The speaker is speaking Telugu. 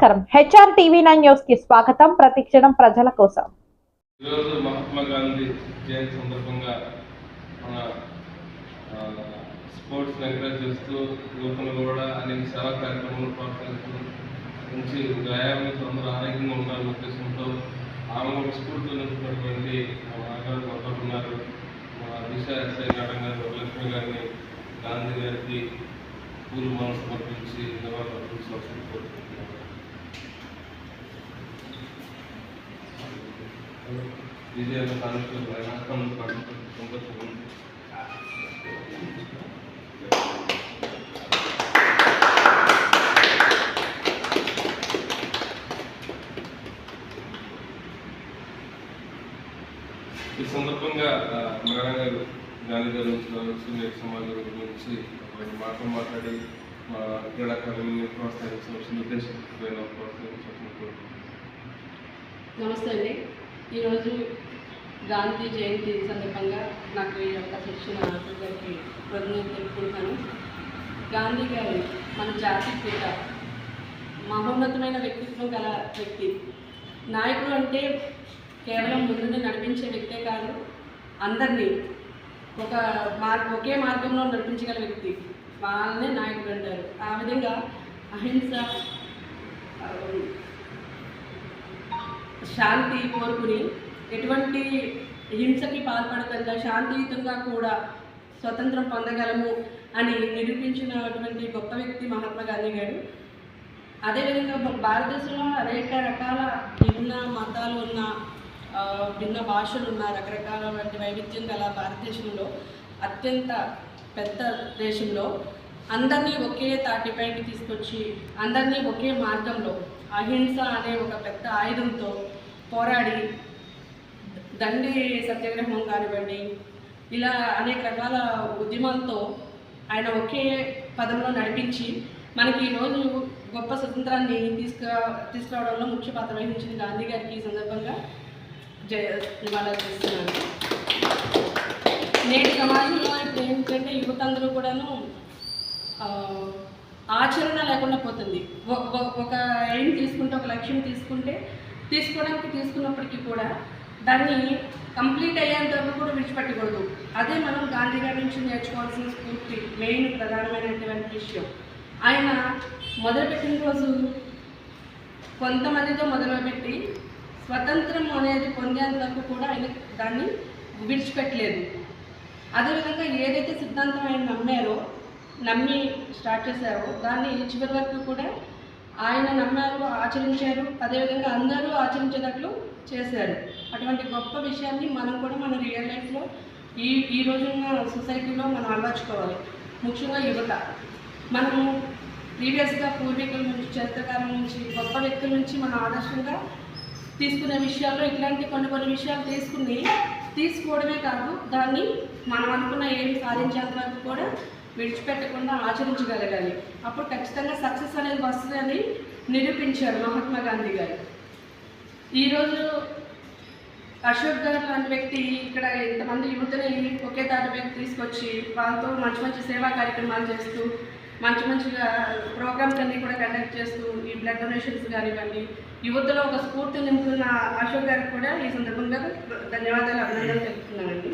నమస్కారం హెచ్ఆర్ టీవీ9 న్యూస్ కి స్వాగతం. ప్రతిక్షణం ప్రజల కోసం. ఈరోజు మహాత్మా గాంధీ జయంతి సందర్భంగా మన స్పోర్ట్స్ ఎంకరేజ్ చేస్తూ యువతను కూడా అనేక సేవా కార్యక్రమాలు ప్రోత్సహిస్తూ మంచి వ్యాయామంతో అందరూ ఆరోగ్యంగా ఉండాలనే ఉద్దేశంతో ఆమె ఒక స్ఫూర్తితో నింపుతున్నటువంటి మా నాన్నగారు మొదలు ఉన్నారు. మా దిశ ఎస్ఐ మేడం గారు వరలక్ష్మి గారిని గాంధీ గారికి పూర్వమానం సమర్పించి నివాళులర్పించవలసింది కోరుకుంటున్నాను. విజయాలు సాధించడం సంతోషం. ఈ సందర్భంగా మేడం గారు గాంధీ గారి సీనియర్ సమాజం గురించి మాట్లాడి మా క్రీడాకారులని ప్రోత్సహించవలసిన ఉద్దేశంతో ప్రోత్సహించవలసిన. నమస్తే అండి. ఈరోజు గాంధీ జయంతి సందర్భంగా నాకు ఈ అవకాశం ఇచ్చిన గారికి కృతజ్ఞతలు తెలుపుకుంటాను. గాంధీ గారు మన జాతి పిత, మహోన్నతమైన వ్యక్తిత్వం గల వ్యక్తి. నాయకుడు అంటే కేవలం ముందుని నడిపించే వ్యక్తే కాదు, అందరినీ ఒకే మార్గంలో నడిపించగల వ్యక్తి, వాళ్ళనే నాయకుడు అంటారు. ఆ విధంగా అహింస, శాంతి కోరుకుని ఎటువంటి హింసకి పాల్పడకుండా శాంతియుతంగా కూడా స్వతంత్రం పొందగలము అని నిరూపించినటువంటి గొప్ప వ్యక్తి మహాత్మా గాంధీ గారు. అదేవిధంగా భారతదేశంలో అనేక రకాల భిన్న మతాలు ఉన్న, భిన్న భాషలు ఉన్న, రకరకాల వైవిధ్యం గల భారతదేశంలో అత్యంత పెద్ద దేశంలో అందరినీ ఒకే తాటిపైకి తీసుకొచ్చి అందరినీ ఒకే మార్గంలో అహింస అనే ఒక పెద్ద ఆయుధంతో పోరాడి దండి సత్యాగ్రహం కానివ్వండి, ఇలా అనేక రకాల ఉద్యమాలతో ఆయన ఒకే పదంలో నడిపించి మనకి ఈరోజు గొప్ప స్వతంత్రాన్ని తీసుకురావడంలో ముఖ్య పాత్ర వహించిన గాంధీ గారికి ఈ సందర్భంగా నివాళులు చేస్తున్నాను. నేటి సమాజంలో ఇప్పుడు ఏంటంటే యువత అందరూ కూడాను ఆచరణ లేకుండా పోతుంది. ఒక ఎయిమ్ తీసుకుంటే, ఒక లక్ష్యం తీసుకున్నప్పటికీ కూడా దాన్ని కంప్లీట్ అయ్యేంత వరకు కూడా విడిచిపెట్టకూడదు. అదే మనం గాంధీ గారి నుంచి నేర్చుకోవాల్సిన స్ఫూర్తి, మెయిన్ ప్రధానమైనటువంటి విషయం. ఆయన మొదలుపెట్టిన రోజు కొంతమందితో మొదలుపెట్టి స్వతంత్రం అనేది పొందేంత వరకు కూడా ఆయన దాన్ని విడిచిపెట్టలేదు. అదేవిధంగా ఏదైతే సిద్ధాంతం ఆయన నమ్మి స్టార్ట్ చేశారో దాన్ని చివరి వరకు కూడా ఆయన నమ్మారు, ఆచరించారు. అదేవిధంగా అందరూ ఆచరించేటట్లు చేశారు. అటువంటి గొప్ప విషయాన్ని మనం కూడా మన రియల్ లైఫ్లో ఈ రోజున్న సొసైటీలో మనం అలవర్చుకోవాలి. ముఖ్యంగా యువత. మనము ప్రీవియస్గా పూర్వీకుల నుంచి, చరిత్రకారుల నుంచి, గొప్ప వ్యక్తుల నుంచి మనం ఆదర్శంగా తీసుకునే విషయాల్లో ఇట్లాంటి కొన్ని విషయాలు తీసుకోవడమే కాదు, దాన్ని మనం అనుకున్న ఏమి సాధించేంత వరకు కూడా విడిచిపెట్టకుండా ఆచరించగలగాలి. అప్పుడు ఖచ్చితంగా సక్సెస్ అనేది వస్తుందని నిరూపించారు మహాత్మా గాంధీ గారు. ఈరోజు అశోక్ గారు లాంటి వ్యక్తి ఇక్కడ ఇంతమంది యువతని ఒకే తాటి తీసుకొచ్చి వాళ్ళతో మంచి సేవా కార్యక్రమాలు చేస్తూ మంచిగా ప్రోగ్రామ్స్ అన్నీ కూడా కండక్ట్ చేస్తూ ఈ బ్లడ్ డొనేషన్స్ కానివ్వండి, యువతలో ఒక స్ఫూర్తి నింపుతున్న అశోక్ గారికి కూడా ఈ సందర్భంగా ధన్యవాదాలు, అభినందనలు తెలుపుతున్నానండి.